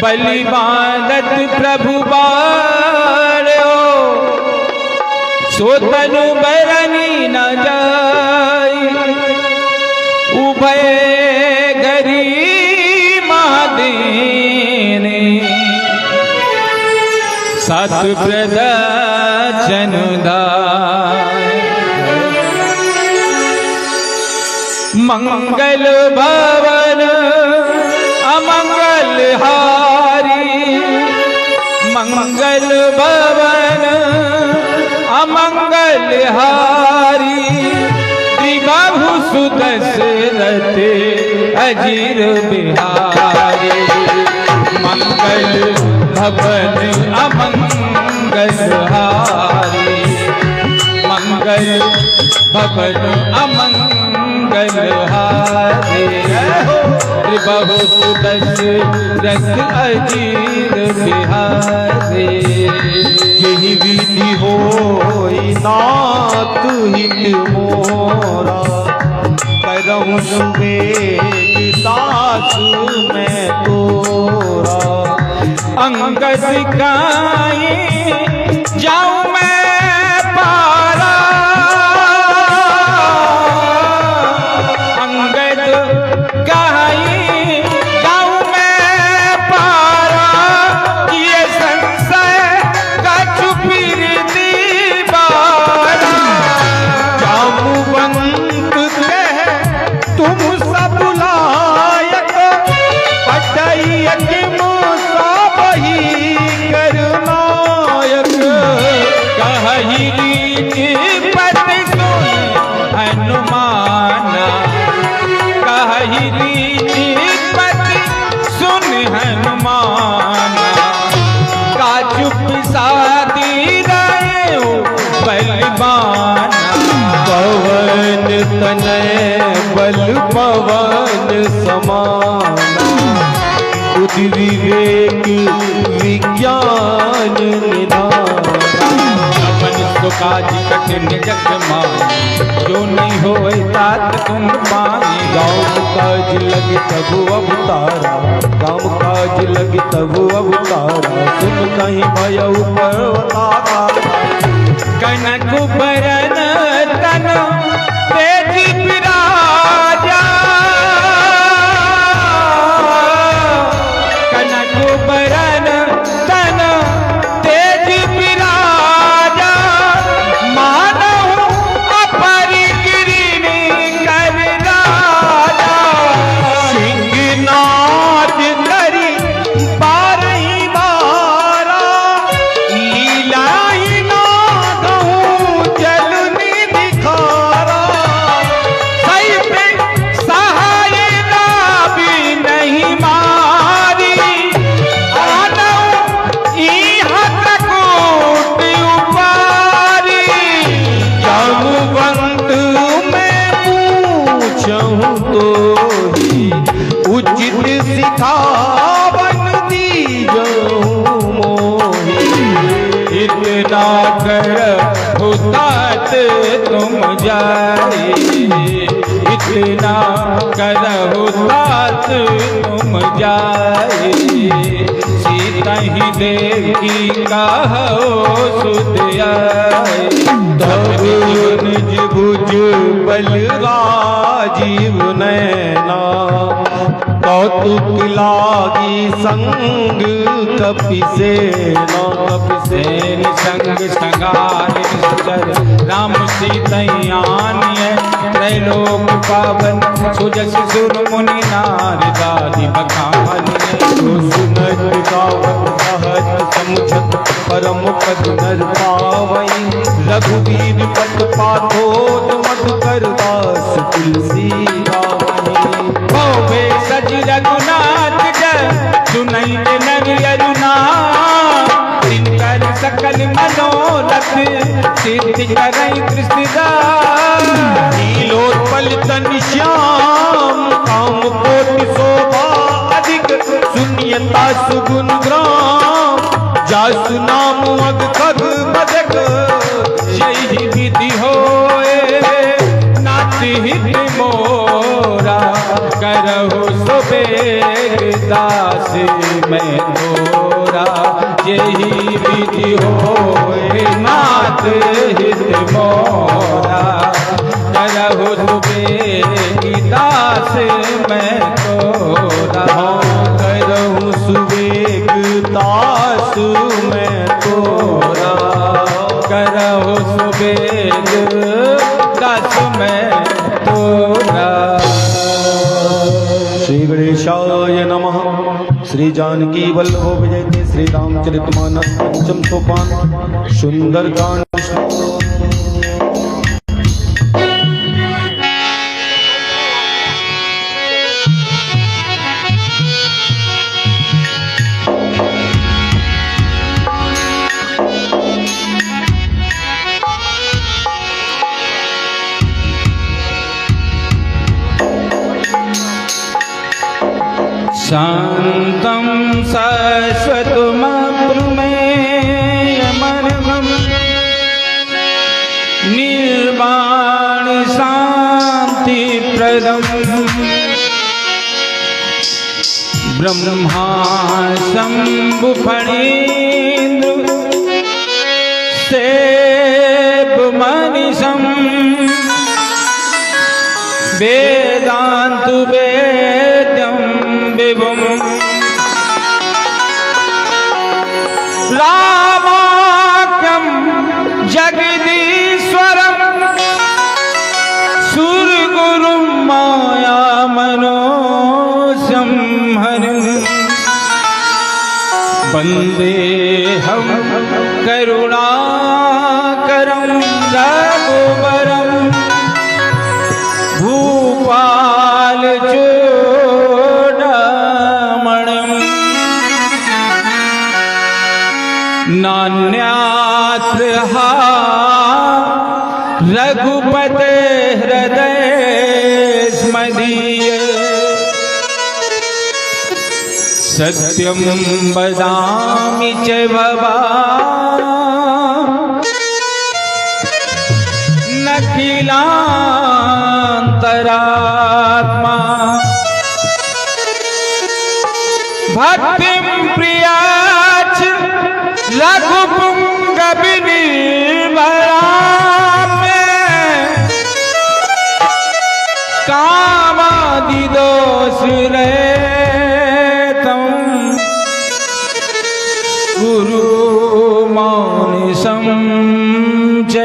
बलि बांधत प्रभु बाड़ो, सो तनु बरनी न जाई। उभय गरी महादेने, सत प्रदर्शन दाय। मंगल भवन अमंगल हारी, मंगल भवन अमंगल हारी। त्रिबाहु सुदशरथ अजीर बिहारी, मंगल भवन अमंगल हारी, मंगल भवन अमंगल हारी। त्रिबाहु सुदशरथ अजीर बिहारी। यही विधि होई नाथ हित मोरा, करहूँ सुवेग दास मैं तोरा। अंगद गाये जाऊं मैं पारा, अंगद गाये जाऊं मैं पारा। ये संशय कछु फिर दीवारा, जामुवंत कह तुम सब लायक, पटैयक मुसा बही करनायक। कहि रीति पति सुन हनुमाना, कहि रीति पति सुन हनुमाना। का चुप सादी रहे बलवाना, पवन तनय बल पवन समाना। बुद्धि विवेक विज्ञान निधाना। अपन सुकाज कठिन जग माई, जो नहीं होए तात तुम पाई। गाँव काज लगे तब अवतारा, गाँव काज लगे तब अवतारा। सुन कहीं भयउ पर्वतारा, कनक बरन तन तेज विराजा। कनक बरन तन तेज विराजा। मानव अपरि गिरिनी कर राजा। सिंहनाद करी बारही बारा, लीलाई नादहूँ जलनी दिखारा। सैफ सहाय नाभि नहीं मारी, आनऊ इहाँ त्रकूट उपारी। जामुवंत मैं पूछूं तो ही, उचित सिखावन दीजहूँ मोही। इतना कर हुतात तुम जाए, इतना कर हुतात तुम जाए। सीता ही देखी कहो सुध आए। तब निज भुज बल राजीव नैना, कौतुक लागी संग कपि सेना। कपि सेन संग संगार निश्चर, राम सीतयानिय। त्रैलोक पावन सुजस सुर मुनि नार, दादी बखानिय। जो सुनत गावत कहत समुझत, परम पद नर पावई। रघुवीर पत पाथोत, मधुकर दास तुलसी गावई। भोवे सज रघुनाथ जय, सुनई नर अरुणा। तिनकर सकल मनोरथ, सिद्धि करई कृष्णदास। नीलोत्पल तन श्याम, काम कोटि शोभा अधिक। शून्यता सुगुण ग्राम, जासु नाम अग खग बदक। यही विधि होए नाथ हित मोरा करहु सुबेग दास मैं तोरा यही विधि होए नाथ हित मोरा करहु सुबेग दास मैं तोरा करहु सुबेग दास मैं तोरा करहु सुबेग दास मैं तोरा। श्री गणेशाय नमः। श्री जानकी वल्लभ विजयते श्री रामचरितमानस पंचम सोपान सुंदरकांड। शान्तं शाश्वतमप्रमेयमर्घं निर्वाण शान्तिप्रदं ब्रह्मा शम्भुफणीन्द्र सेवमनिशं वेदान्तु वेद्यं विभुं रामाख्यं जगदीश्वरं सुरगुरुं मायामनोजं हरिं वन्देऽहं करुणाकरं रघुवरं भूपालचूडामणिम् नान्यात्र रघुपते हृदय स्मदीय सत्यं वदामि च भवा नखिलान्तरात्मा भक्तिं प्रियाच रघुपुंगविनिर्भराम्य कामादिदोषरहितं गुरुमानसं च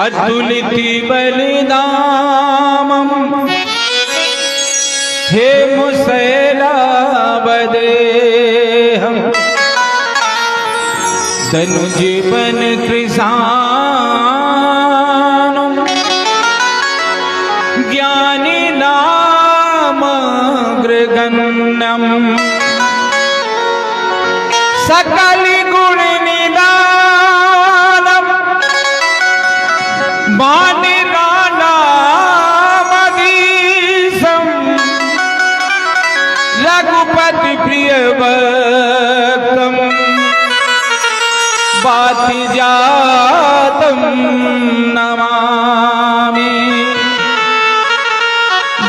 अतुलित बलिदामं हेमशैलावदेहं तनुजीवन कृशानं ज्ञानिनामग्रगण्यं सकलगुणनिधानं वाणिनामधीशं रघुपति प्रियभक्तं वातिजातं नमामि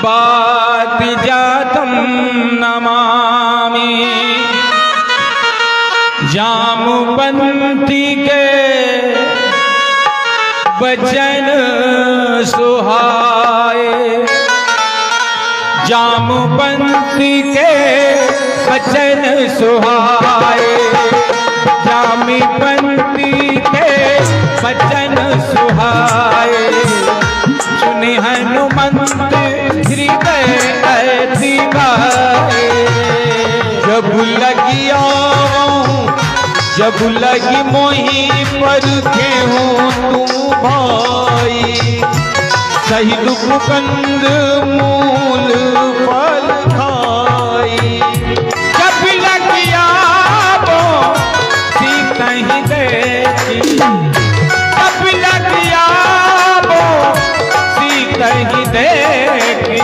वातिजातं नमामि जामुपंथी के वचन सुहाए जामुपंथी के वचन सुहाए जामुपंथी के वचन सुहाए सुनि हनुमंत हृदय अति गाए जब लगी मोही पर हूँ तू भाई सही दुख कंद मूल फल खाई जब लगिया वो सीता ही देखी जब लगिया वो सीता ही देखी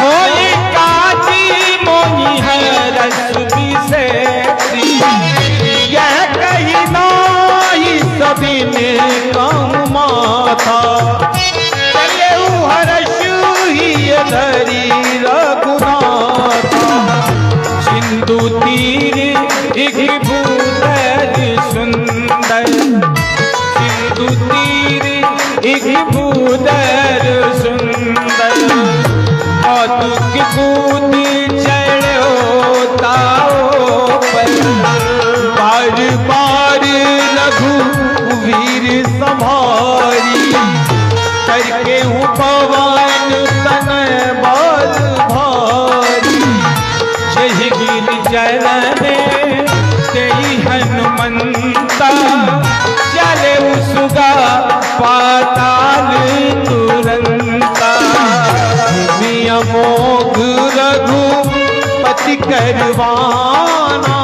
मोही काजी मोही है रस भी से यह कही नहीं सभी ने कौतुक कूद चढ़ो ताओ पर, बार बार रघुवीर संभारी, करके हूँ पवन तन बल भारी। यही गिर चरण तेई हनुमंता, चले उसगा पाताल तुरंता। अमोघ रघुपति करवाना,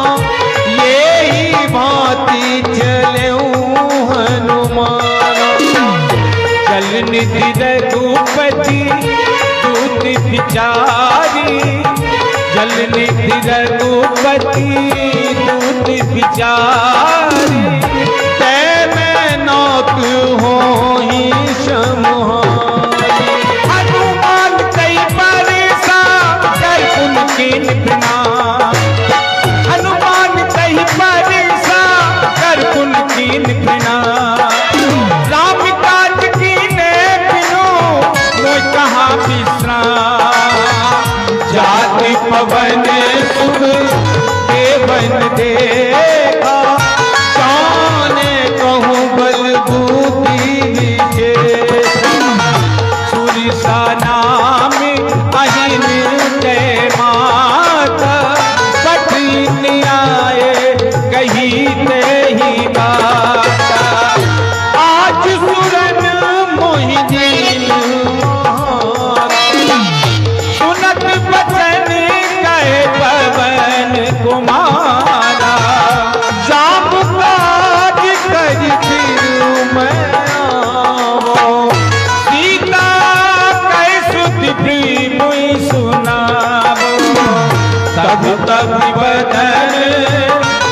ये ही भांति चलऊं हनुमाना। चल निधि रघुपति दूत बिचारी, जल निधि रघुपति दूत बिचारी। तै मैं नाक होई समुहारी, हनुमान कई परसा कर पुन बिना, हनुमान कई परसा कर पुन बिना। राम काज कीने बिनो मोय कहाँ विश्राम, जाति पवन सुख देवन देखा, जाने कहूँ बल बूती विशेषा। सुरसा नाम अहिन जय माता, कठिन आए कही नहीं बाता। आज सुरन मोहि दीन सुनत बचन कहे पवन कुमारा, जाम काज कर फिर मैं आवो। सीता कह सुध प्रेम सुनावो। तब तक बदन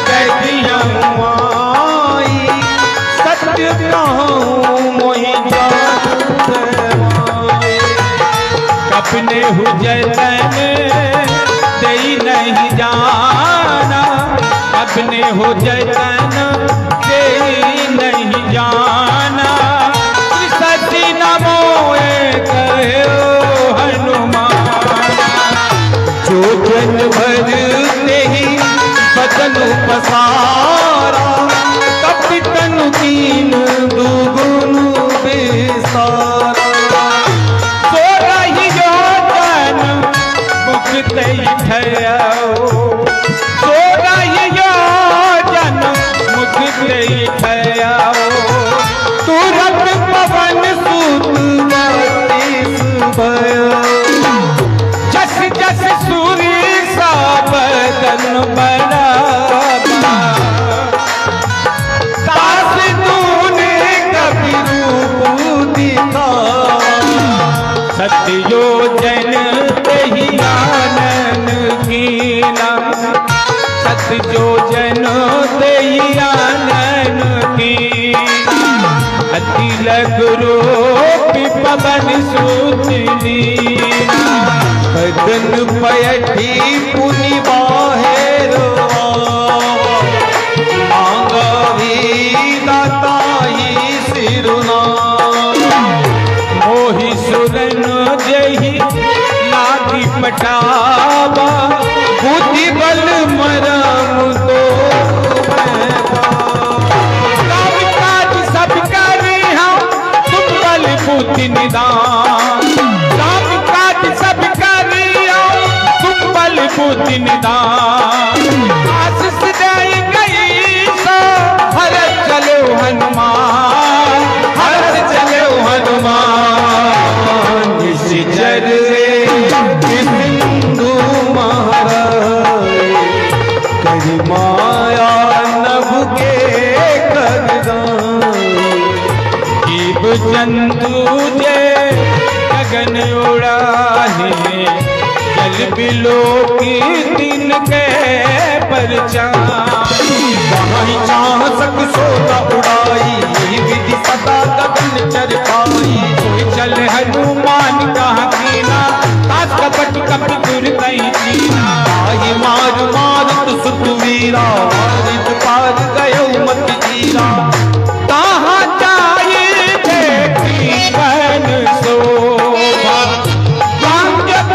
कहिया आई, सत्य कहूँ मोहि जान माई। अपने हुजतन दई नहीं जाना, अपने हुजतन दई नहीं जाना। सची नमोए कहो हनुमान, जो जन भर नहीं बदन पसारा, कपितन दीन दुगुन बेसारा। ठयो जन मुख ठयो। तुरंत पवन सूत बत्तीस भयो, जस जस सूर्य सा बदन बड़ा, दास तूने कभी रूप दिखा। सत्यो जन दही आनन कीना, सत्यो जन दही आनन कीना। अति लगरो पवन सूत लीना, बदन पयठी पुनि बाहेरो मांगवी दाताही सिरुना। मोहि सुरन जही लागी पटावा, बुद्धि बल मरम तो काम काज सब करी हम तुम बल बुद्धि निदान। काम काज सब करी हम तुम बल बुद्धि निदान। आशीष दे गई सो हर चलो हनुमान, हर चलो हनुमान। निश्चर सिंधु महाराज, करि माया नभ के करदान। जीव जंतु जे गगन उड़ाहे, जल बिलो की दिन के परचान। जहाँ चाह सक सोता उड़ाई, विधि सदा गगन चर पाई। चल हनुमान कहाँ कीना, तास कपट कपट दूर कहीं चीना। आई मार मारत सुतवीरा, मारित पार गयो मत जीरा। कहाँ जाए देखी बन शोभा, गांजत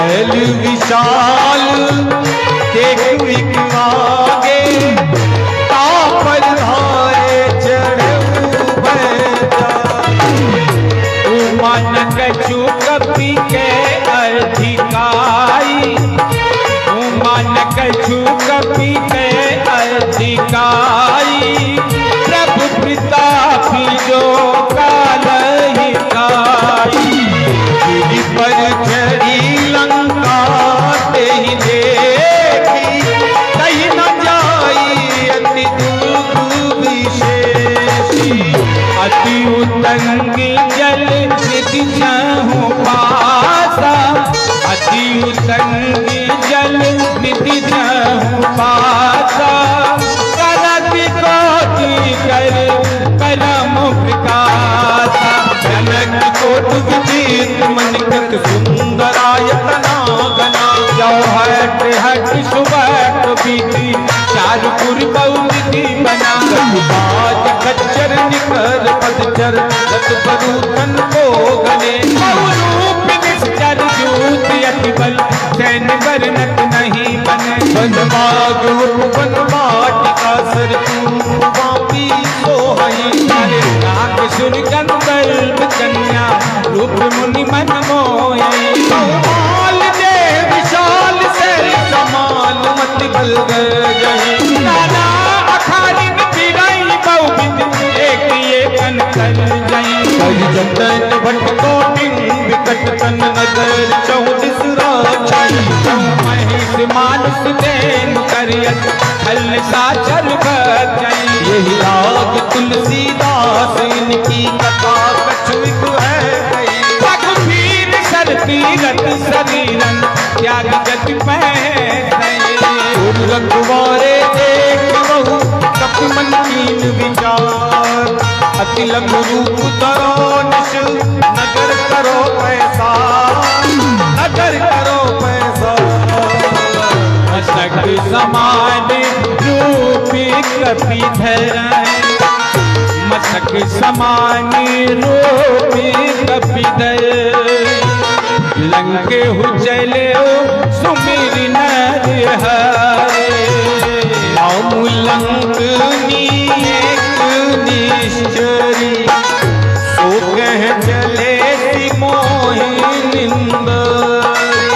कैल विशाल देख एक आगे, तापर धारे चढ़े मन कछु कपि के अधिकारी, मन कछु कपि के अधिकारी, प्रभु प्रतापी जो काल हिताई। गिरि पर चढ़ी लंका ते ही देखी, कहीं न जाई अति दुख विशेषी। अति उतंगी जल निधि जहु पासा, अति उतंगी जल निधि जहु पासा, करति कोटि कर करम विकासा। जनक कोटि विदित मनिकत सुंदरायतना गना, जो हट हट सुबह बीती चारपुर बहुविधि बना। बाज खच्चर निकर पदचर तत्परुतन को गने। रूप निश्चर जूत अति बल सैन वर्णत नहीं बने। बनबाग उपवन वाटिका सर वापी सोहई। नाग सुर गंधर्व कन्या रूप मुनि मन मोहि। कौमाल दे विशाल से समाल मति बल गई। नाना अखारिन बिरई बहुविध एक ये कन कर जई। हरि जतन भट कोटिन विकट तन नगर चौदिस राजन। महिष मानुष देन करियत हल साचर बचई। यही राग तुलसीदास इनकी कथा कछुक है गई। रघुवीर सर तीरथ शरीरन त्याग गति रघुवारे देख बहु कपि मन कीन विचार। अति लघु रूप धरो निश नगर करो पैसा, नगर करो पैसा। मस्तक समान रूपी कपिधर, मस्तक समान रूपी कपिधर। लंके हु चले सुमिर नर हरे। लंक एक निश्चरी, सो कह चले मोहि निंदरी।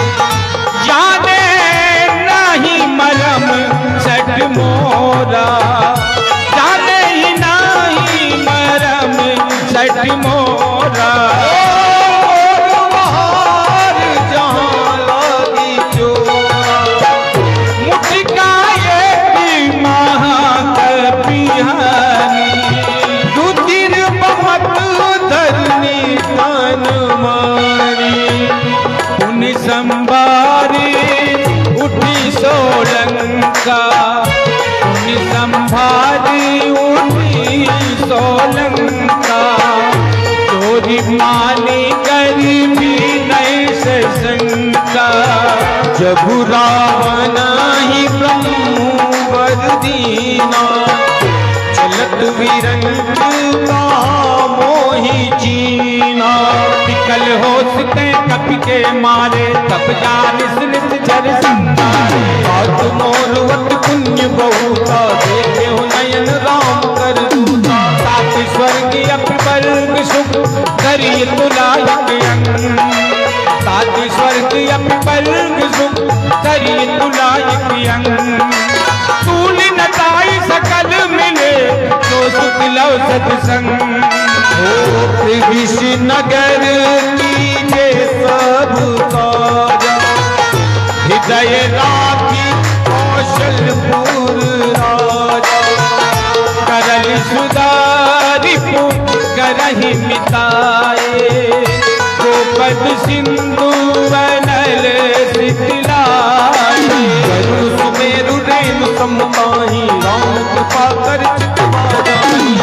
जाने नहीं मरम सट मोरा, जाने ही नहीं मरम सट मोरा। संभारी उठी सोलंका, संभारी उठी सोलंका। चोरी मानी करी भी नहीं से शंका। जब रावण ही ब्रह्म वर दीना, चलत विरंग का मोहि चीना। विकल होते कपि के मारे, तब जानिस नित झर संतारे। बात मोरवत पुण्य बहुता, देखे हो नयन राम कर दूता। सात स्वर्ग अपवर्ग सुख करिय तुलायक अंग। सात स्वर्ग अपवर्ग सुख करिय तुलायक अंग। तूल नताई सकल मिले तो सुख लव सत्संग। विषनगर कीजे सब काजा, हृदय राखी कौशलपुर राजा। करल सुधारिपु करहि मिताए, गोपद सिंधु बनल शीतलाए। करुण सुमेरु रेणु समताहि, राम कृपा कर चितवा जाहि।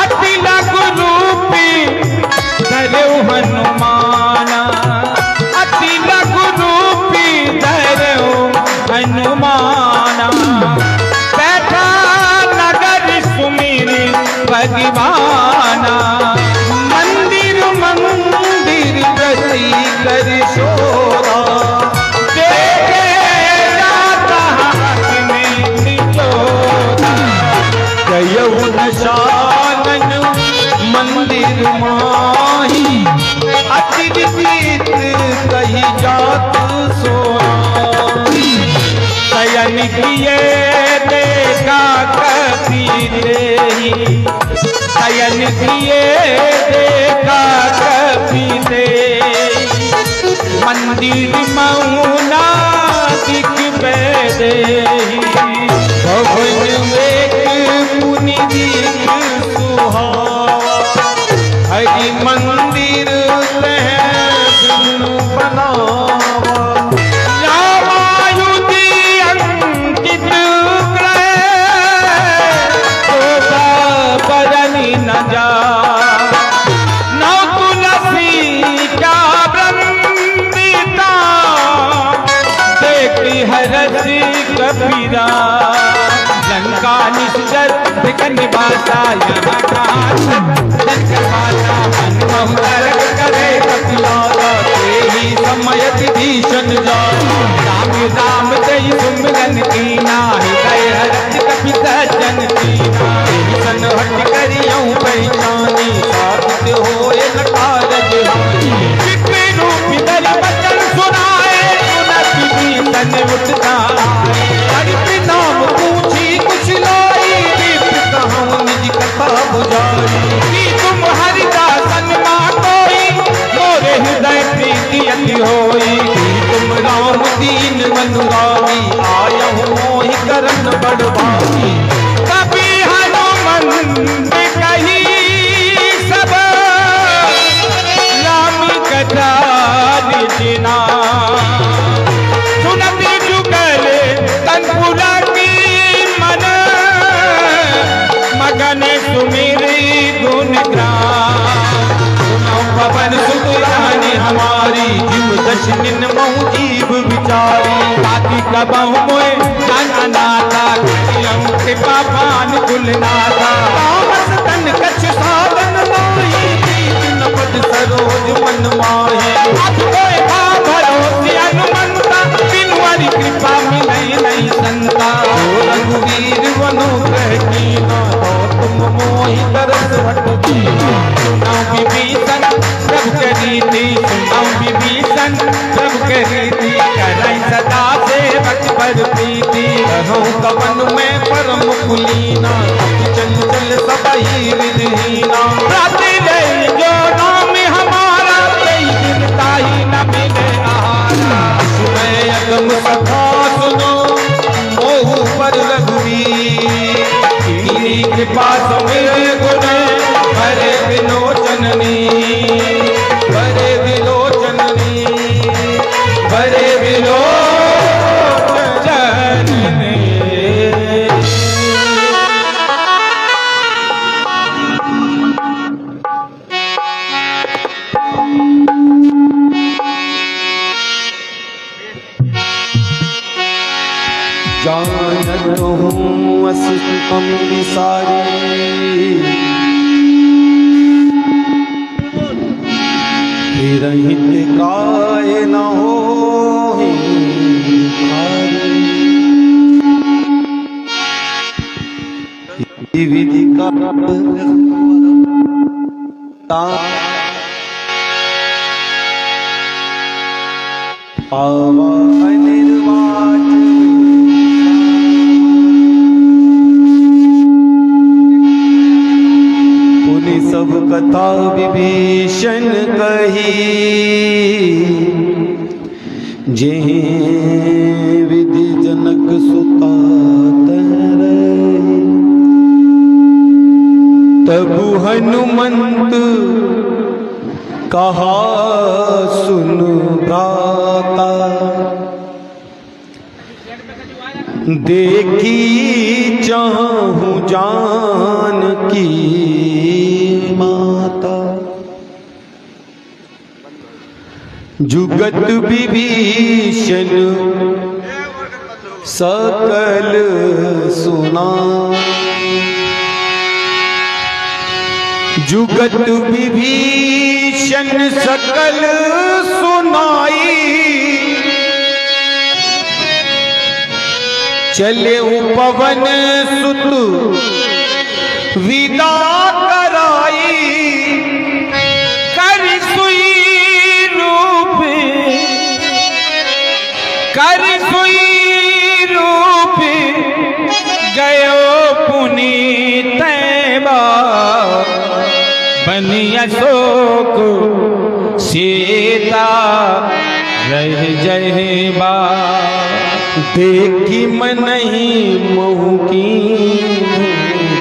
अति लघु रूपी धरऊ हनुमाना, अति लघु रूपी धरऊ हनुमाना। बैठा नगर सुमिर भगवाना, मंदिर मंदिर प्रति कर शोरा। जात सोना। शयन किए देखा कभी देही, शयन किए देखा कभी देही, मंदिर मऊना दिख देही, भवन एक पुनि दिख सुहावा, हरि मंदिर तहसीन बनावा। रामायुधि अंकित ग्रह, शोभा बरनी न जा, नौ तुलसी का वृंदिता, देखी हरसी कबीरा, लंका निश्चर विकन बासा, यहाँ कहाँ लंका बासा, मन महु करे कपिलादा, तेहि समय विभीषण जाता, राम राम जय सुमिरन कीना, हृदय हरत कपि सज्जन कीना, सन हट करियऊँ पहचानी, साबित होए न कारज हानि। विप्र रूप धरि वचन सुनाए, सुनत विभीषण उठ आए, हरि नाम पूछी कुछ लाई, विप्र कहूँ निज कथा बुझाई। कि तुम हरिदासन मां कोई, मोरे हृदय प्रीति अति होई, तुम राम दीन अनुरागी, आयहु मोहि करन बड़ भागी। कभी हनुमंत कही सब, राम कथा निजना, सुनत जुगल तन पुलकी मन, मगन सुमिरी गुण ग्राम, सुनो पवन सुत रानी हमारी, जीव दशनिन महु जीव विचारी। ताकि कबहु मोए जान अनाथा, करियम कृपा पान कुलनाथा, तामस तन कछ साधन नाही, प्रीत न पद सरोज मन माही। आप कोई भा भरोसे हनुमंता, बिनु हरि कृपा मिलई नहीं संता, ओ रघुवीर अनुग्रह कीना, तो तुम मोहि तरस हट दीना। सुनाऊं विभीषण प्रभु के रीति, सुनाऊं विभीषण प्रभु के रीति, करई सदा सेवक पर प्रीति, रहूं कवन में परम कुलीना, अति चंचल सबहि विधहीना। प्राति ले जो नाम हमारा, कई दिन ताही न मिले आहारा, सुनय अगम सखा सुनो, मोहु पर रघुवीर। तेरी कृपा सुमिर गुण, हरे विलोचननी, हरे विलोचननी, हरे विलोचननी। जानत हूँ अस तुम विसारी, हिरहित काय न होहि भारी। विधि का पावा निर्वाच, पुनि सब कथा विभीषण कही, जेहि विधि जनक सुता तरही। तबु हनुमंत कहा सुन भ्राता, देखी चाहूं जान की माता। जुगत विभीषण सकल सुना, जुगत विभीषण सकल सुनाई। चले पवन सुत विदा कराई, कर सुई रूप कर सुई रूप गयो पुनीत बनी अशोक सीता रह जय बा। देखी मन नहीं महू की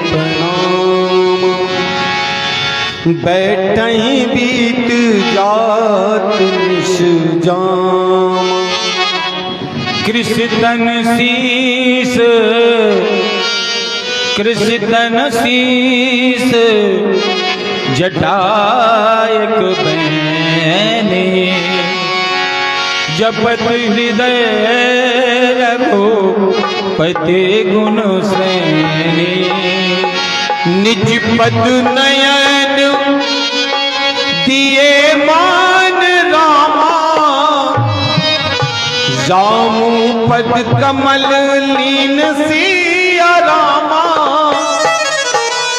प्रणाम, बैठई बीत जात निश जाम। कृष्ण शीस कृष्ण शीस जटायक बैने जपत हृदय रघुपति गुण श्रेणी। निज पद नयन दिए मान रामा, जामू पद कमल लीन सिया रामा।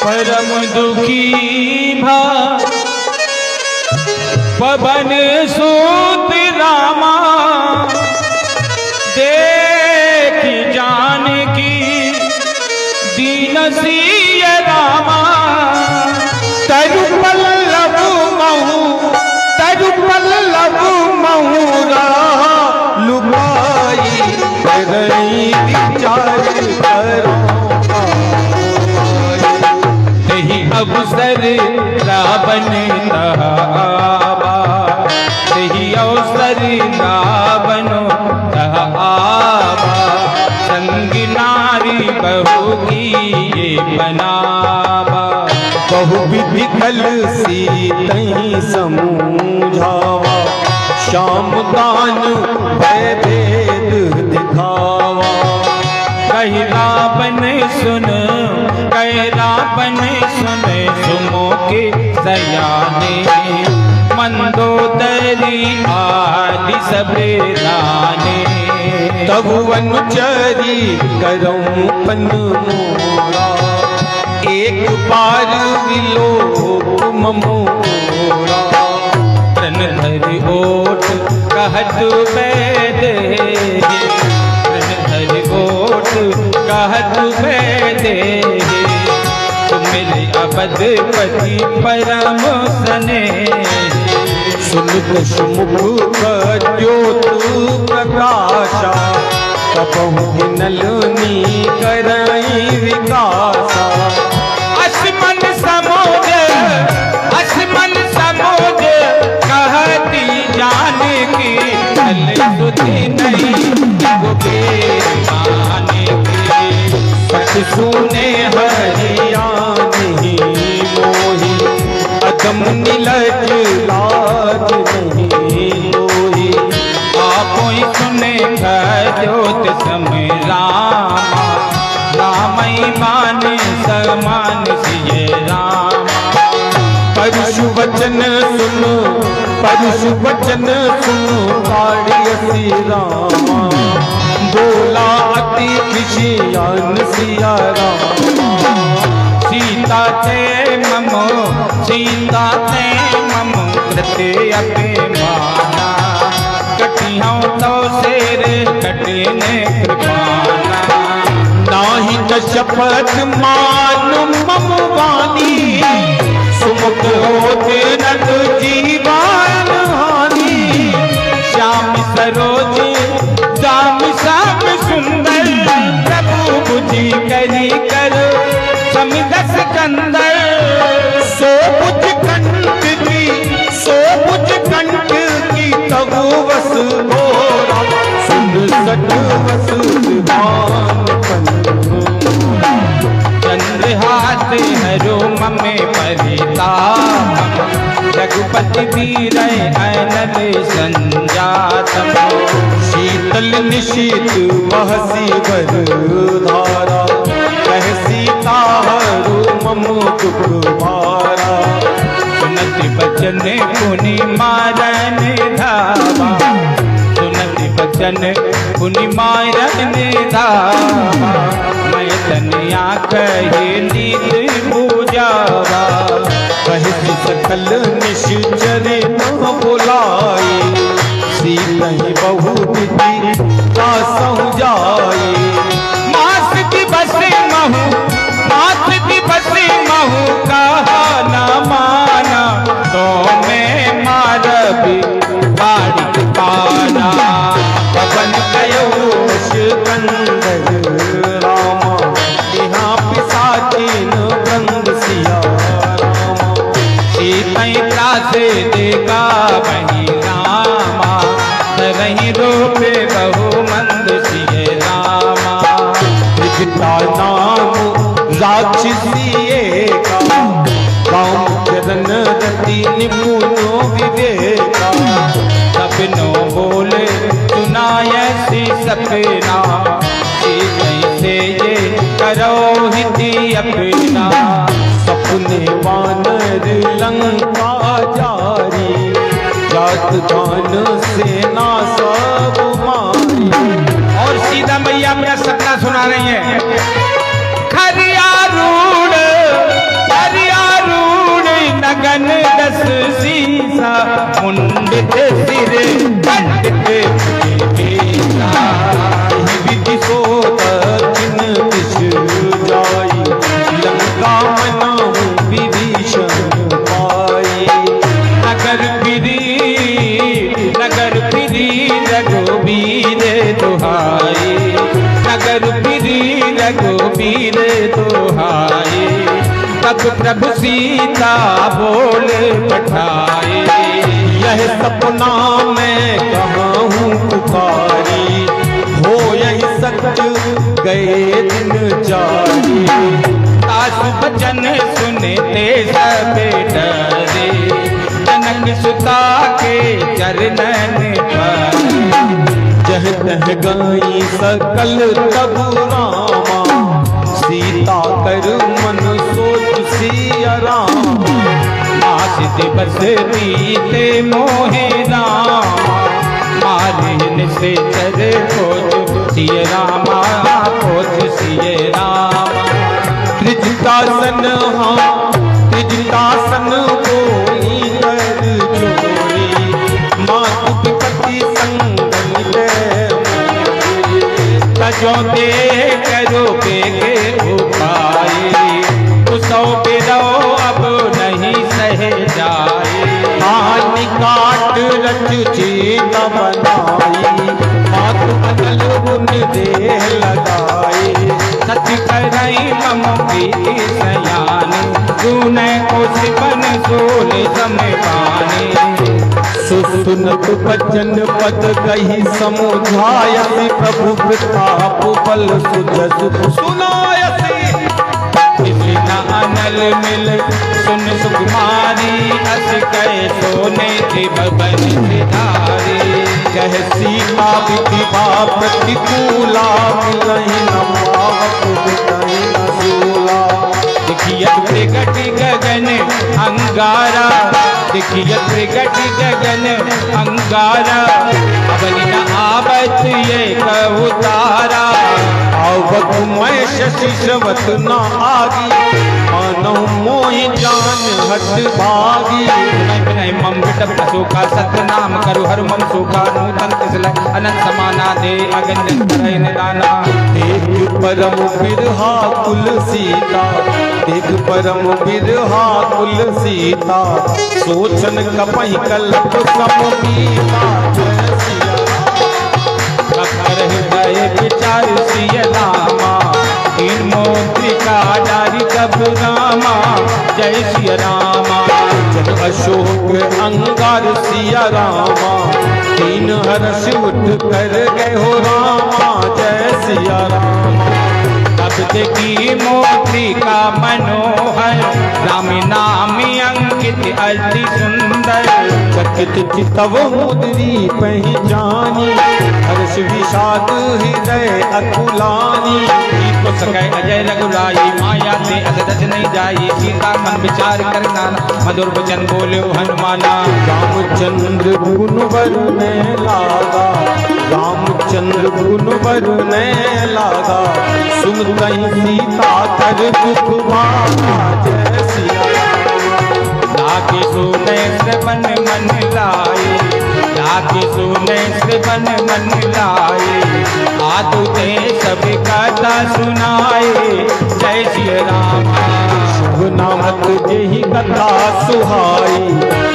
परम दुखी भा पवन सूत रामा, देखी जानकी दीन सिय रामा। तरु पल्लव महुरा लुभाई करई विचार करो। नहीं अवसर रावण आवा, नहीं अवसर रावण आवा। संग नारी बहू की ये बनावा, बहु विधि कल सीतई समझावा। श्याम दान भय भेद दिखावा। कही रावण सुन सुमो के सयाने। मंदोदरी आदि सबे राने, तब अनुचरी करऊं पन मोरा। एक बार विलोक मोरा। तन धरि ओठ कहत बैद, तन धरि ओठ कहत बैद। मिले अबधपति परम सने, सुन दशमुख ज्योत प्रकाशा। कबहु नलनी करई विकासा। असमन समोद कहती जानकी, चल सुधी नहीं गोगे माने की। सच सुने हरिया नहीं मोही, अदम निलज लाज नहीं मोही। आपो सुने ज्योत समय रामा, रामई मान समान सिय रामा। परुषु वचन सुनो काढ़ियसी रामा। बोला अति खुशियान सिया रामा। सीता ते मम कृते अभिमाना। कटियों तो शेर कटने कृपाना। नाही न शपथ मानु मम वाणी। सुमुख होते नत जीवन हानि। श्याम सरोज श्याम सुंदर, प्रभु बुझी करी करो समिदस कंदर। सो बुझ कंठ की तबु वस घोरा। सुन सट वस दिवान चंद्रहास हरो ममे परिताप। रघुपति वीर अनल संजातम। शीतल निशीत महसी वर धारा। कह सीता हरु मम दुख भारा। सुनति बचन पुनि मारन धावा, सुनति बचन पुनि मारन धावा। मैं तनिया कहे नीत पूजावा। कह सकल निश्चरे न बुलाई। सीतहि बहुत दासहु जाई। मास की बसे महू, मास की बसे महू कहा न माना, तो मैं मारबी बाड़ी पाना। पवन कयो कंदर रामा, यहाँ पिसाचिन बंद सिया रामा। सीतई त्रासे देखा वही रामा, रही रोपे बहु मंद सिय रामा। का नाम राक्षसी का, राम चरण रति निपुनो विवेका। सपनो बोले सुनाय सी सपना, कैसे ये करो हिति अपना। सपने वानर लंका जारी, जात गान सेना सब मारी। और सीता मैया अपना सपना सुना रही है। खरियारूढ़ नगन दस सीसा, मुंडित सिर पंडित बेसा। विधि सो दक्षिण दिश जाई, लंका मनाऊं विभीषण पाई। नगर फिरी रघुबीर दुहाई, नगर फिरी रघुबीर दुहाई। तब प्रभु सीता बोल पठाए, यह सपना मैं कहाँ हूँ पुकारी, हो यही सत्य गए दिन जारी। आसु बचन सुनते सब डरे, जनक सुता के चरणन पर। जह तह गई सकल तब रामा, सीता कर मन सोच सिया रामा। मास दिवस बीते मोहे रामा, मालिन से चरे खोज सिय रामा, खोज सिय रामा। त्रिजटासन हाँ त्रिजटासन बोली कर जोड़ी, मातु पिपति संग मिले मोरी। तजो दे करो के उपाय, उसो बिरो अब नहीं सह जाए। हानि काट रच चीता बनाई, मातु अनल गुन दे लगाई। सच करई मम प्रीति सयान, सुने को सिपन सोल समपानी। सुनत बचन पद कही समुझायसी, प्रभु प्रताप बल सुजस सुनायसी। कृष्ण अनल मिल सुन सुकुमारी, अस कह सोने के भवन सिधारी। कह सीता विधिवा प्रतिकूला, मिलहि न पावक बिटहि न सूला। दिखियत प्रगट गगन अंगारा, दिखियत प्रगट गगन अंगारा। अवनि न आवत ये कहु तारा, आवत मैं शशि श्रवत न आगी, मानव मोहि जान हट भागी। नहीं मम विटप अशोका सत्य नाम करु हर मम शोका। नूतन तिसलय अनंत समाना दे, अगन करय निदाना। देख परम बिरहा कुल सीता, देख परम बिरहा कुल सीता। सोचन कपहि कल्प समपीता, जय सिया ककर हृदय विचार सिय रामा। तीन मोत्रिका डारी कब रामा, जय सिय रामा। जन अशोक अंगार सिया रामा, तीन हर्ष उठ कर गए हो रामा, जय सिया रामा। तब देखी मोत्रिका मनोहर, राम नाम अंकित अति सुंदर। चकित चितव मुद्री पहचानी, हर्ष विषाद हृदय अकुलानी। तो सकै अजय रघुराई, माया से असदज नहीं जाई। सीता मन विचार कर नाना, मधुर वचन बोले हनुमाना। रामचंद्र गुण वरने लागा, रामचंद्र गुण वरने लागा। सुनतहि सीता कर दुख भागा, जय सिया राम। लागे सोने श्रवण मन लाए, आके सुने श्रवण मन लाए, आदु ते सब कथा सुनाए। जय श्री राम। शुभ नामक जेहि कथा सुहाई,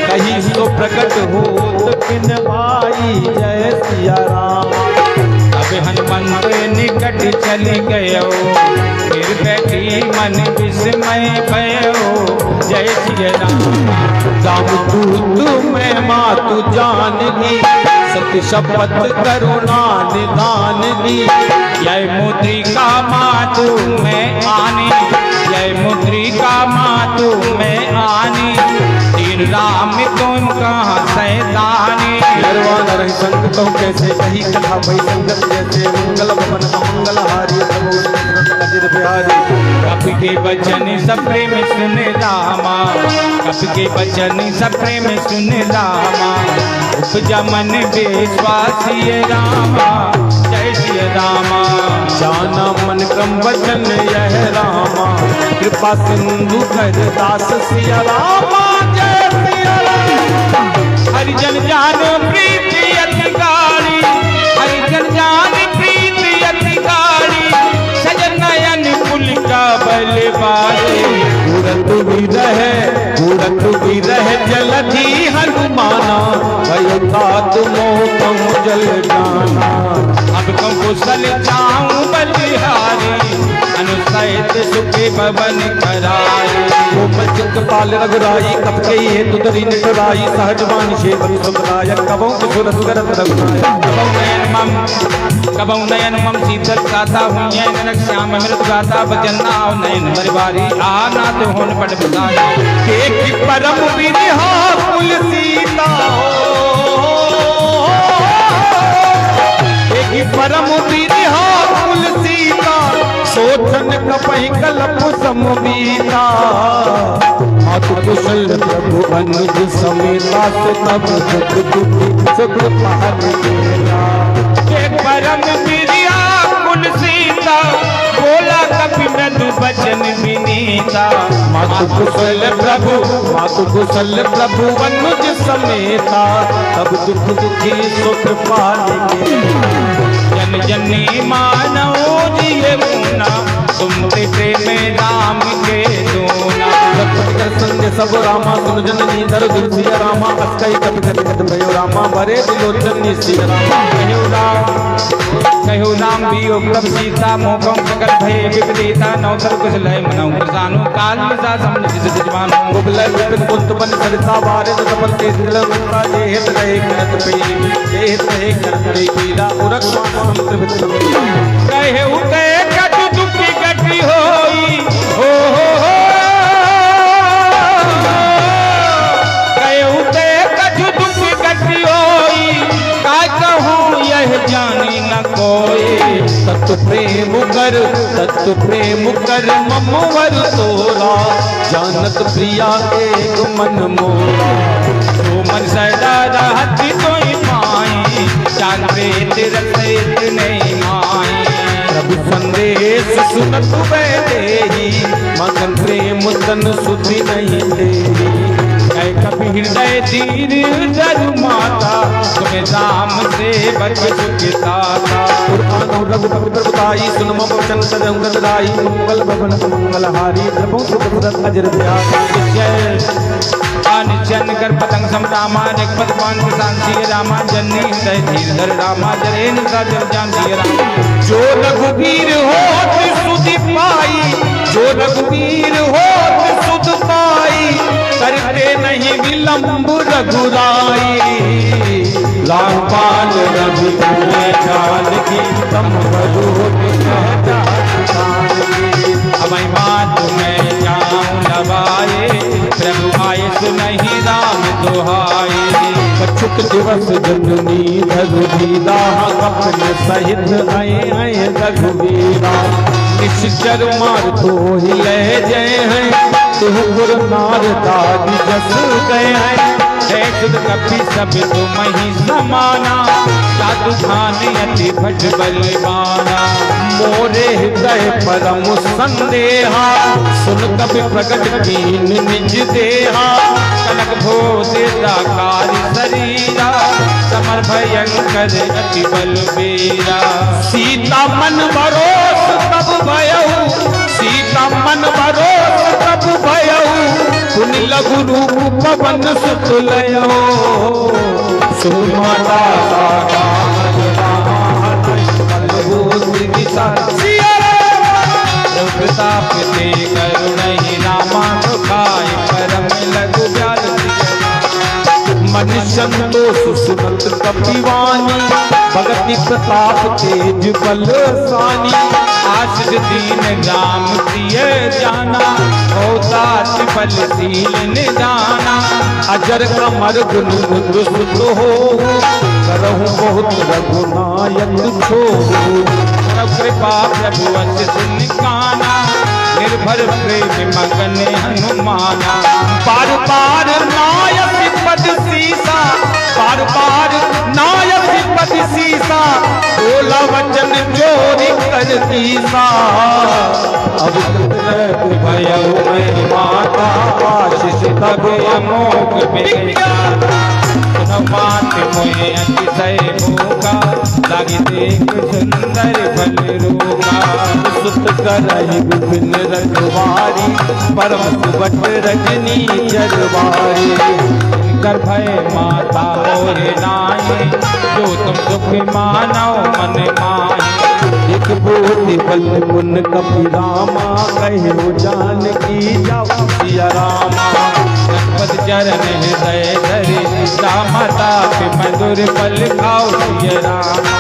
कहीं सो प्रकट होत बिन भाई। जय सिया राम। अब हनुमंत निकट चल गयो, फिर बैठी मन विस्मय भयो। जय श्री राम। राम दूत मैं मातु जानगी, सत्य शपथ करुणा निदान दी। जय मुद्रिका मातु में आनी, जय मुद्रिका मातु में आनी। तीन राम तुम कहाँ सैतानी। नरवान रही संग तो कैसे कही कथा भई संगत जैसे। मंगल भवन मंगल हारी प्रभु अजित बिहारी। कपि के वचन सब प्रेम सुन रामा, कपि के वचन सब प्रेम सुन रामा। उपजा मन विश्वासी रामा। जय श्री रामा। जाना मन क्रम वचन यह रामा, कृपा सिंधु कर दास सिया रामा। जय सिया राम। हरिजन जान प्रीति अधिकारी, हरिजन जान प्रीति अधिकारी। सजन नयन कुल का बलवारी। उड़त भी रहे जलधि हनुमाना, भयो तात मोह कहूँ जल जाना। अब तुम कुशल जाऊं बलिहारी, अनुसहित सुखी भवन कराए। चित पाल रघुराई, कब कही है तुदरी निकराई। सहजवान शेवरी सुखदायक, कबों कुशल सुगरत रघुनायक। कबौ नयन मम शीतल गाथा हुई नरक श्याम मृत गाथा बचन नाव नयन बरबारी। आना तो होन पट बुधाई। एक परम विरहा कुल सीता, एक परम विरहा कुल सीता। सोचन कपहि कलप समबीता, मातु कुशल प्रभु अनुज समेता। सुतब सुख दुखी सुख पार केला। एक परम प्रिया कुल सीता, बोला कपि मृदु बचन विनीता। मातु कुशल प्रभु अनुज समेता, तब दुख दुखी सुख पार केला। जन जनी मानव जिये मुना, तुम ते प्रेम राम के दूना। संग सब रामा सुन जननी धर दुर्सिया रामा। अस्कई कपि कपि भयो रामा, भरे दिलोचन सिया रामा। कहो राम वियोग तब सीता, मोहकम सकल भय विपरीता। नौतर कुशलय मनौ प्रसानु, काल निसा समझ जजमानो। कुबलय विपिन कुंत बन सरिता बारे तपन के दिल मंता। जेहित रहे करत पे, जेहित रहे करत पे पीला। उरक समुद्र विश्व कहे उते कट दुखी गति होई। हो कहे उते कट दुखी गति होई। काय कहूँ यह जानी न कोई। तत्व प्रेम कर ममवर तोरा। जानत प्रिया एक मन मोरा। तो मन सदा रहत तोई पाई, जान प्रेत रसैत नहीं माई। प्रभु संदेश सुनत बैठेही, मगन प्रेम तन सुधि नहीं देही। ऐ कपि हृदय धीर धरु माता, तुम्हें राम से बच सुखिताता। पुराण रघुपति प्रभुताई, सुन मम वचन सदम गदराई। मंगल भवन मंगल हारी, प्रभु सुखदत अजर ब्याही। जय जन कर पतंग समरामा, जगपत पान किसान सिय रामा। जननी हृदय धीर धर रामा, जरेन जब जान सिय रामा। जो रघुवीर होत सुधि पाई, जो रघुवीर होत सुध पाई। करते नहीं विलंब रघुराई। रामपाल रघु जानकी, तम अवै बात मैं जाऊं लबाए, प्रभु आए सुनहि राम दुहाई। कछुक दिवस जननी रघुवीरा, कपन सहित आए रघुवीरा। निश्चर मार तो ही ले जय हैं, तुह गुरु नारदाद जस गए हैं। है सुध कपि सब तुम ही समाना, साधु खान अति भट बलवाना। मोरे हृदय परम संदेहा, सुन कपि प्रकट कीन निज देहा। कनक भोज दाकारी शरीरा, समर भयंकर अति बलबीरा। सीता मन बरोस तब भयऊ, सीता मन बरोस तब भयऊ, पुनि लघु रूप पवन सुत लयो। सुमाता प्रताप ते करुणहि रामा दुखाय परम लघु व्याल। मन संतोष सुनत कपिवानी, भगति प्रताप तेज बल सानी। आशिष दीन राम प्रिय जाना, औदात बलशील निदाना। अजर कमर गुण मुद्र सुत हो, करहु बहुत रघुनायक छो। कृपा प्रभु अस निकाना, निर्भर प्रेम मगन हनुमाना। बार बार नायक पद सीसा, बार बार नायक पद सीसा, बोला वचन चोरी कर तीसा। अब भयउ मैं माता, आशीष तब अमोघ बेटा। बात मोहे अतिशय भूखा, लागे देख सुंदर बल रूखा। सुत करहि विपिन रखवारी, परम सुबट रजनी जरवारी। कर भय माता और नाये, जो तुम सुख मानो मन माहे। एक बोति बल मुन कपिरामा, कहो जानकी जाओ सिया रामा। पद चरण हृदय धरे, रामता पे मधुर पल खाओ सिय रामा।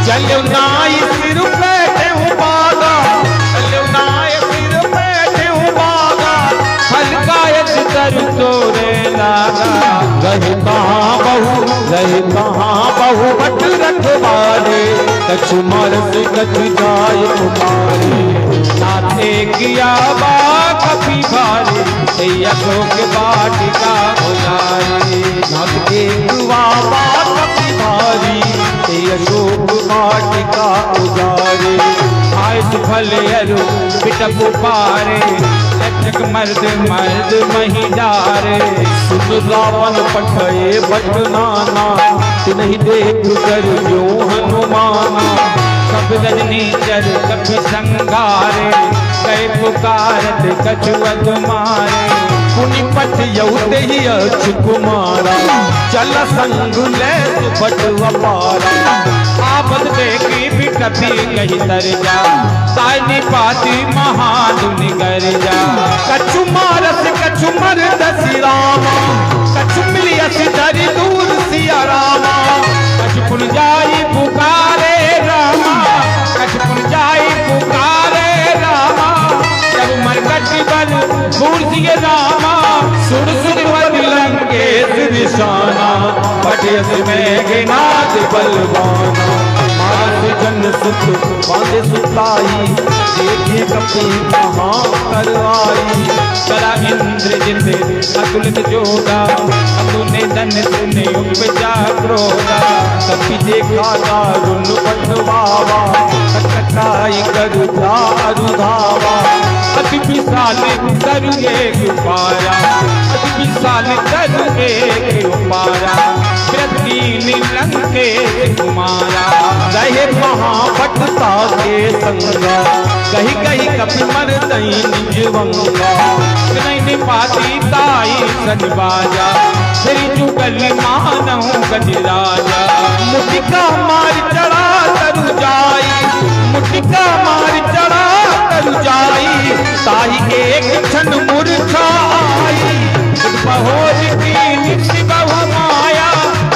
चलो नाई सिर बैठे हूँ बागा, चलो नाई सिर बैठे हूँ बागा। हल्कायत कर तोरे लागा। रहे कहाँ बहू, रहे कहाँ बहू बट रखवारे। कछु मरस कछु जाय तुम्हारे। नाथे किया बा कभी भारी, अशोक वाटिका उजारी। नाथ एक बाबा कपि भारी, अशोक वाटिका उजारे। आय सुफल अरु पिटक पारे, लचक मर्द मर्द मही डारे। सुन रावण पठये बट नाना, तिन्हि देख कर जो हनुमाना। कब रजनी चर कभी संगारे, कई पुकारत कछु अधुमारे। पुनि पठ यौते ही अच्छु कुमारा, चल संग ले सुबट अपारा। आपद देखी भी कभी कही तर जा, साइनी पाती महादुनि कर जा। कछु मारस कछु मरद सिरामा, कछु मिलियस धरि दूर सिया रामा। कछु पुन जाई पुकारे रामा, कछु पुन जाई पुकारे रामा। जब मरकट बल मूर्ति रामा, सुन सुन वन लंकेश निशाना। पटियस में गिनाद बलवाना, मास जन सुत बांधे सुताई। देखिए कपि कहाँ कर आई, करा इंद्रजित अतुलित जोगा। अतुने धन सुने उपजा क्रोधा, कपि देखा दारुण पटवावा। कटकाई कर दारु धावा, अति विशाल तरु एक पारा। अति विशाल तरु एक पारा, प्रति लंकेश कुमारा। रहे महाभटता के संगा, कही कही कपि मरदई निजवंगा। नहीं पाती ताई सजबाजा, श्री जुगल मानहु गजराजा। मुटिका मार चढ़ा तरु जाई, मुटिका मार चढ़ा तरु जाई। ताही एक क्षण मूर्छा आई, बहोज की बहु माया।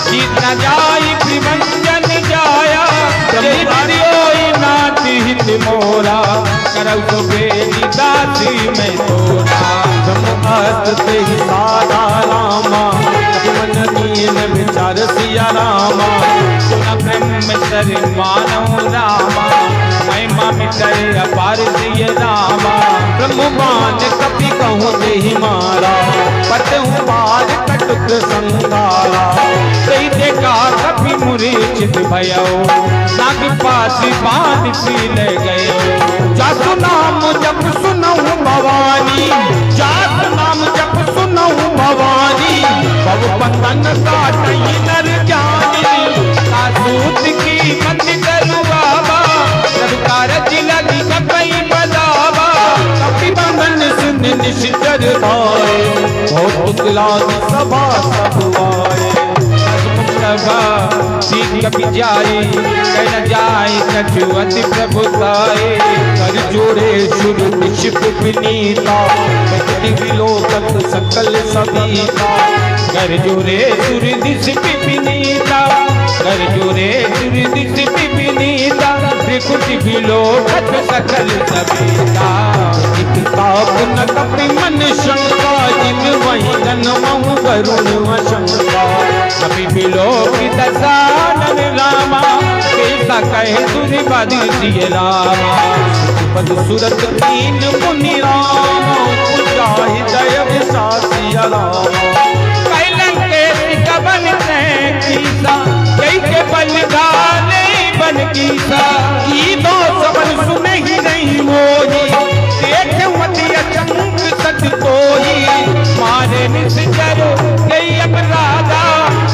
जीत न जाई त्रिभंजन जाया, नाती हित मोरा। करौ तो बेली दासी में तोरा। ब्रह्मास्त्र ही साधा रामा, मन नीन विचार सिया रामा। सुन ब्रह्म सर मानव रामा, महिमा मिटर अपार सिय रामा। ब्रह्ममान कपि कहूँ देहि मारा, पतहु बाज कटुक संगारा। कई देखा कभी मूर्छित भयो, नाग पासी बांध पी ले गयो। जासु नाम जप सुनहु भवानी, जासु नाम जप सुनहु भवानी। भव बंधन काटई नर ज्ञानी, सूत की मत करू बाबा, सब कारज लगी कपई बदावा। कपि बंधन सुन निश्चर भाए, बहुत लाग सभा सब आए। सभा सीख कभी जाए, कह न जाए कछु अति प्रभुताए। कर जोड़े शुर निशिप विनीता, विलोकत सकल सबीता। कर जोरे सुर दिश विनीता, कर जोरे सुर दिश विनीता। त्रिकुट विलोकत सकल सबीता। ताप न कपि मन शंका, जिन वही जन्महु वरुण अशंका। कभी विलोकित सानन रामा, कैसा कहे दुर्बद सिय रामा। पद सुरत तीन मुनि राम, पूजा हृदय विशासी राम। कैलन के कबन से कीसा, कैसे बल गाने बन कीसा। की दो सबन सुने ही नहीं मोही, देख मति अचंक सत कोई। मारे निश्चर कई अपराधा,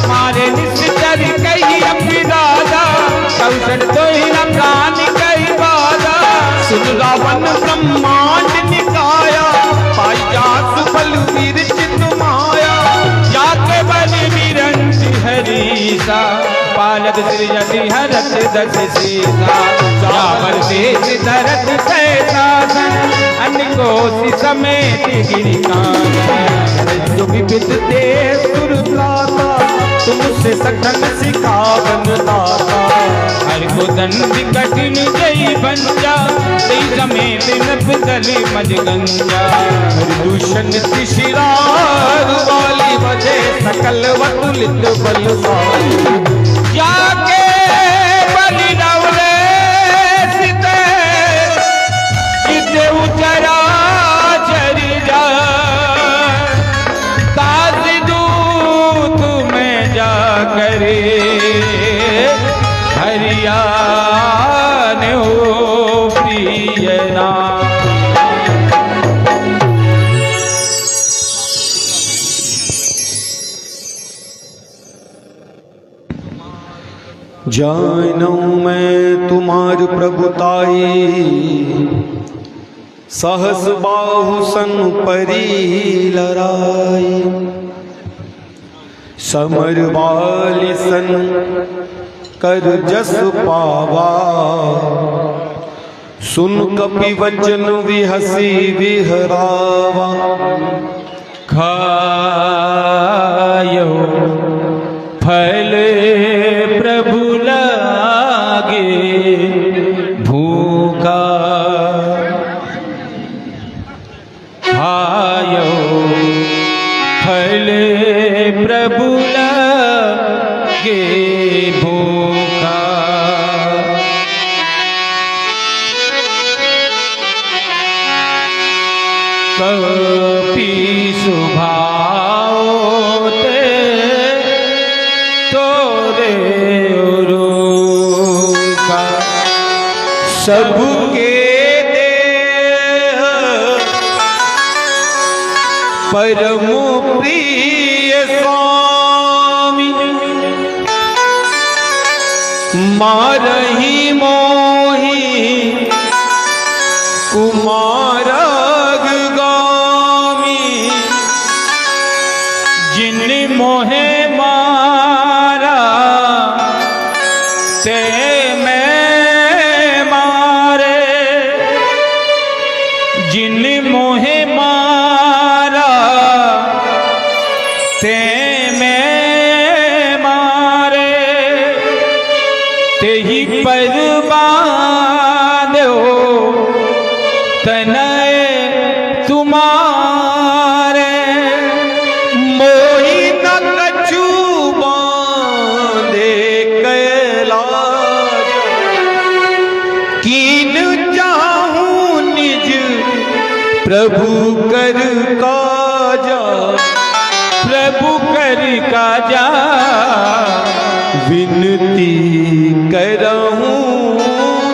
मारे निश्चर कई अपराधा। कौशल तो ही न प्राण कई बाधा। सुन रावण ब्रह्मांड निकाया, पाया सुफल विरचित माया। जाके बन विरंच हरीसा, पालक सृजति हरत दस सीसा। जावर देश धरत सैतासन, अनकोटि समेत गिरिकान। जो विविध ते सुर लाता, तुमसे सघन सिखावन दाता। हर को दंड कठिन जय बंजा, सही समेत नफदल मज गंजा। दूषण शिशिरार वाली वजह, सकल वतुलित बलशाली। जाके बलि नवले सीते, जिते उचरा चरी जा। ताज दूत में जा करे, हरियाण हो प्रिय नाम। जानऊं मैं तुम्हार प्रभुताई, सहस बाहु सन परी लराई। समर बाली सन कर जस पावा, सुन कपि वचन विहसी विहरावा। खायो फल प्रभु लागे भूखा। खायो फल प्रभु लागे भूखा। कपि सुभाओ ते तोरे उरुका। सबके देह परम प्रिय स्वामी, मारही मोही कुमारग गामी। जिन मोहे मारा ते मैं मारे। जिन मोहे मारा ते मैं मारे। ते ही परबाद हो तनय तुम्हारे। मोही न कछु बांधे कैलाश, कीन चाहूं निज प्रभु कर काजा। प्रभु कर काजा विनती करहूं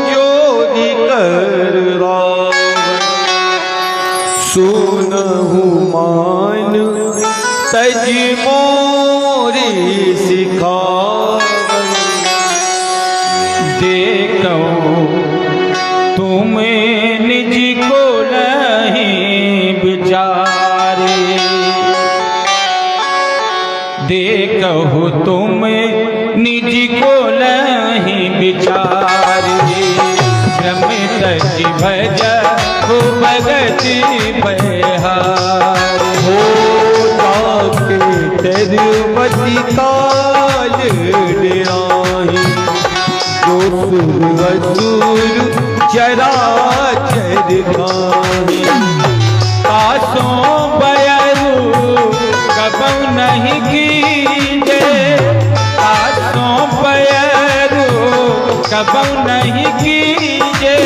जोगी कर रावण। सुनहु मान तज मोरी सिखावन, कहूँ तुम निज को नहीं विचारे, देखो तुम निज को नहीं विचारे, रमित भज हो भगत बहार। हो ताके तेरवती काल डेराही, जो सुर असुर चराचर खाही। कासों बयरू कबू नहीं कीजे, कासों बयरू कबू नहीं कीजे,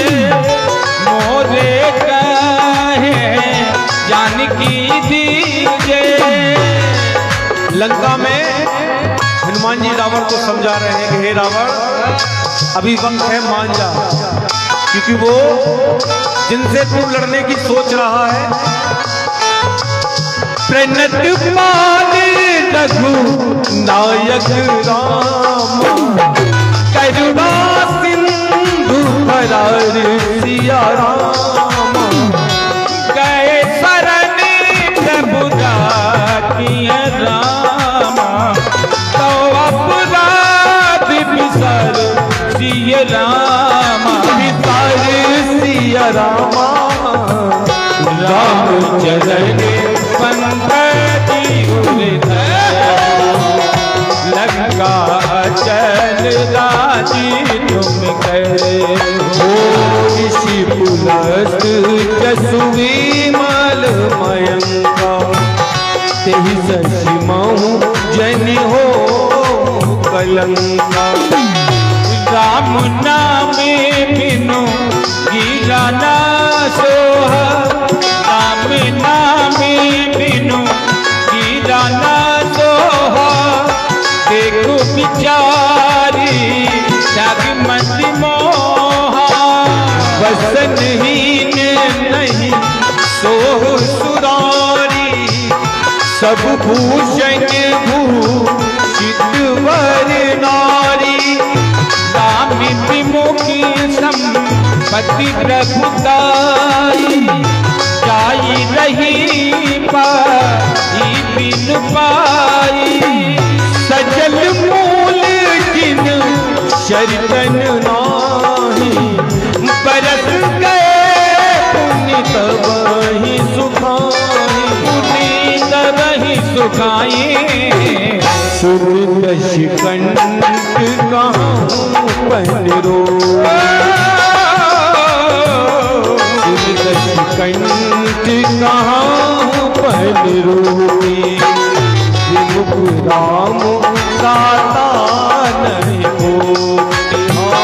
मोरे कहे जानकी दीजे। लंका में हनुमान जी रावण को समझा रहे हैं कि हे रावण, अभी वक्त है, मान जा, क्योंकि वो जिनसे तू लड़ने की सोच रहा है, प्रणत पाल रघु नायक राम, करुणा सिंधु भरार सिया राम। गए शरण प्रभु किया रामा, तो अपराध विसर सिय रामा, विसार सिया रामा। राम चरण पंकज लंका चल राजी तुम करे हो। ऋषि पुलस्त जसुविमल मयंका, तेहि सचि महु जनि हो कलंका। राम नाम बिनु गिरा ना सोहा, राम नाम बिनु गिरा ना सोहा, देखो बिचारी जगमति मोहा। बसनहीन नहीं सोह सुरारी, सब भूषण भूषित वर नारी। राम विमुखी संपत्ति प्रभुताई, जाई रही पाई बिन पाई। सजल मूल जिन शरण नाही, बरस गए पुण्य तबहि सुखाई। पुनीत वही सुखाई। सुर शिकंठ कहाँ पहरो, सुर शिकंठ कहाँ पहरो। विमुख राम साता नहीं होती,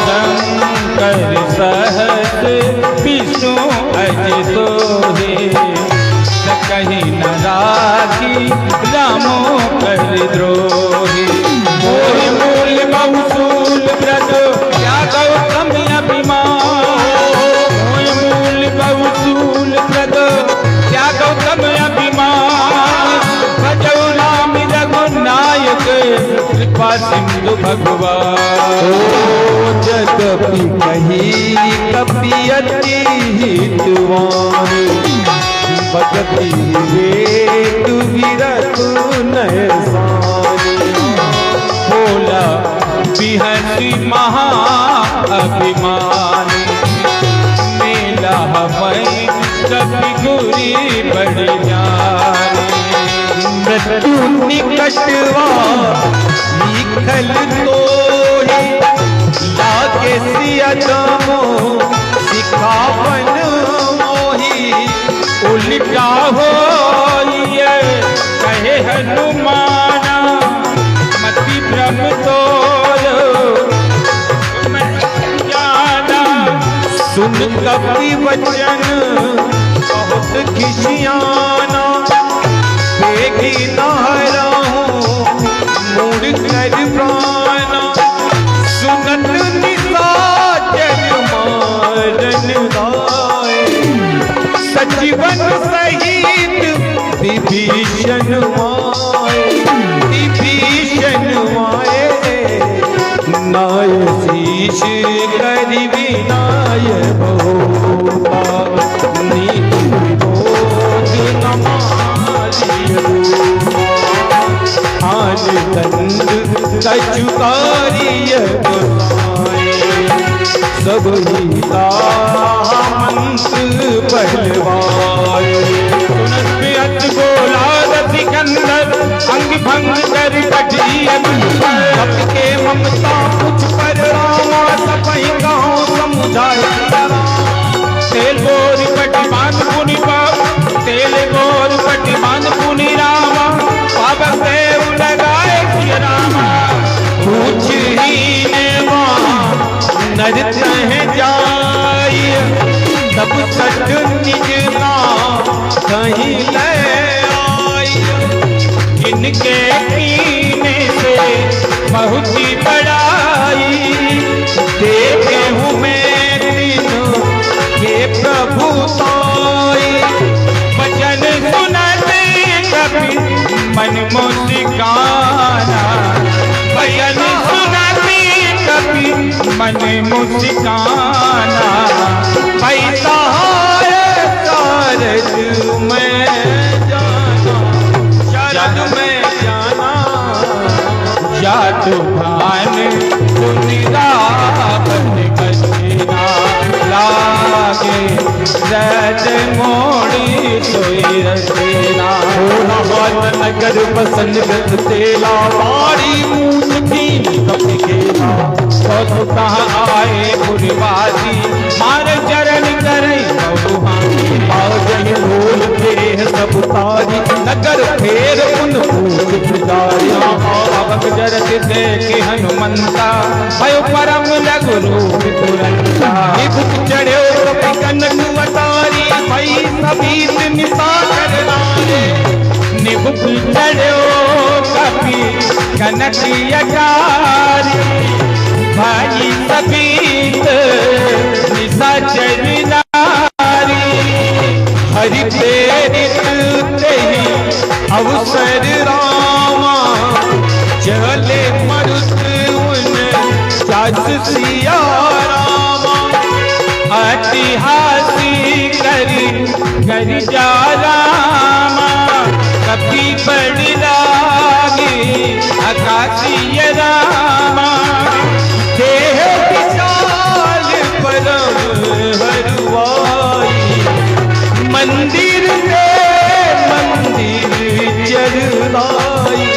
शंकर सहस विष्णु अज सोहे, कहीं न राखी रामो कर द्रोही। मोह मूल बहुसूल व्रत क्या गौतम अभिमान, मोह मूल बहुसूल व्रत क्या गौतम अभिमान। भजौ राम रघुनायक कृपा सिंधु भगवान। जदपि कही कपियति हितवान, भगति वेद विरत नयसानी। भोला बिहसी महा अभिमानी, मेला हवै कपि गुरी बड़ जानी। मृत्यु निकटवा लिखल तोहि, लागे सिया जामो सिखावन मोही। उल्टा हो ये कहे हनुमाना, मति भ्रम तोरो जाना। सुन कपि वचन बहुत खिसियाना, बेगी न हराऊं मूड कर प्राणा। सुनत निशाचर मारन दाए, सजीवन सहित विभीषण माए। विभीषण माए नाय शीश कर विनाय बहुता नीति विरोध न मारियो आन दंड कचुकारिय सब हिता मंत्र पहलवाए बोला सिकंदर अंग भंग कर कटियन सबके ममता कुछ पर रामा सपही गाँव समुझाए तेल गोर पट बांध पुनि बाप तेल गोर पट बांध पुनि रामा पाप देव लगाए कि रामा पूछ ही ने नर तह जाय तब सट निज ना कहीं ले आई इनके कीने से बहुत ही बड़ाई देखे हूँ मैं तीनों के प्रभु ताई वचन सुनते कभी मन मुस्काना वचन सुनते कभी मन मुस्काना पैसा शारद में जाना शारद में जाना जात भान रावण बचना लागे रज मोड़ी सोई रचना नगर बसन गत तेला बाड़ी मूछ की कपिकेला तो कहाँ आए पुरवासी मार चरण करे आजय ढोल के सब तारी नगर फेर उन पूछ पुजारिया पावक जरत देखे हनुमंता भयो परम लघु रूप तुरंता निभुक चढ़ो कपि कनक अटारी भई सबीत निशा करनारे निभुक चढ़ो कपि कनक अटारी भाई सबीत निशाचर नारी हरि प्रेरित तेहि अवसर रामा चले मरुत उन जास सिया रामा ऐतिहासी कर जा रामा कभी बड़ लागी आकाशीय रामा देह विशाल परम हरवाई मंदिर में मंदिर चढ़ाई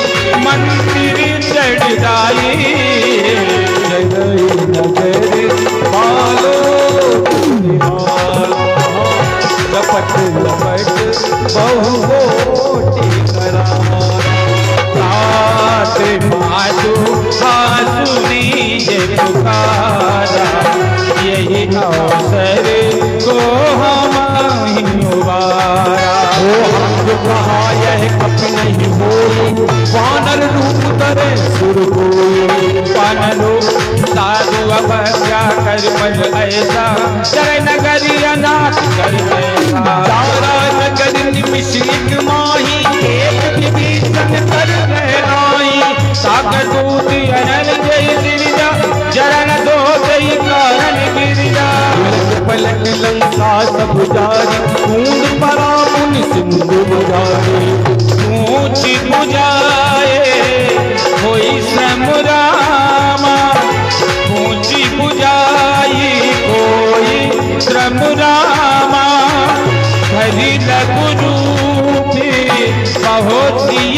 मंदिर चढ़ाई जगई नगर बालो लपट लपट बहुकोटि सात माधु हासुनी जे पुकारा यही अवसर को हम उबारा जो कहा यह कपि नहीं बोली वानर रूप करे सुर कोई पान रूप साधु अब क्या कर पल ऐसा चर नगरी अनाथ कर ऐसा तारा नगर निमिषिक माही एक विभीषण कर गहराई सागर दूत अनल जय गिरिजा चरण दो जय कारण गिरिजा पलट लंका सब जारी कूद परा मुनि सिंधु बजारी ऊंच बुझाए कोई श्रमरामा ऊंची बुझाई कोई श्रमरामा हरि लघु रूप बहुत ही